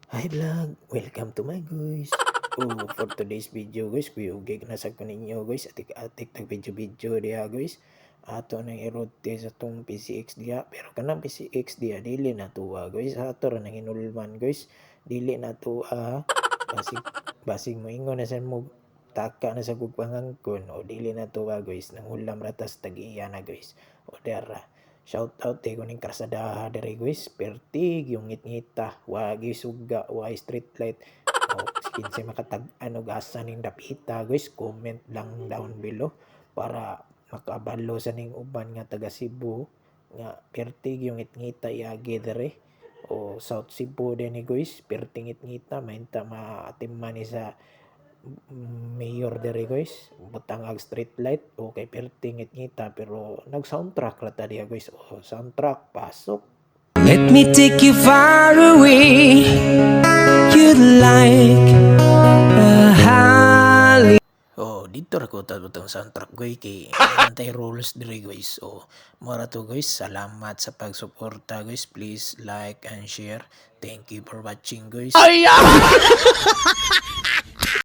Hi vlog! Welcome to my guys! For today's video guys, kuyugig na sa ninyo guys, atik-atik tag video-video diha guys. Ato nang irote sa tong PCX diha, pero kanang PCX diha, dili na tuwa guys. Ato ra nang hinulman guys, dili na tuwa. Basig mo ingon na sa mo, taka na sa gugpangangkon, o dili na tuwa guys. Nangulam ratas tag-iya na guys. O dara. Shout out kay kuning krasadaha diri guys. Pertig yung ngit-ngita, wagi suga, wagi street light. O kinsa makatag-an og asa ning dapita guys, comment lang down below para makabalo sa ning uban nga taga Cebu nga pertig yung ngit-ngita iagi diri. O South Cebu din ni guys, perting ngit-ngita mainta maatimman ni sa mayor dere guys, butang ag street light o kay perting ngit-ngita pero nag soundtrack ra ta diha guys. O soundtrack pasok. Let me take you far away. You'd like a holly. Dito ra ko ta butang soundtrack guys kay antay rules dire guys. Mora to guys, salamat sa pagsuporta guys. Please like and share. Thank you for watching guys.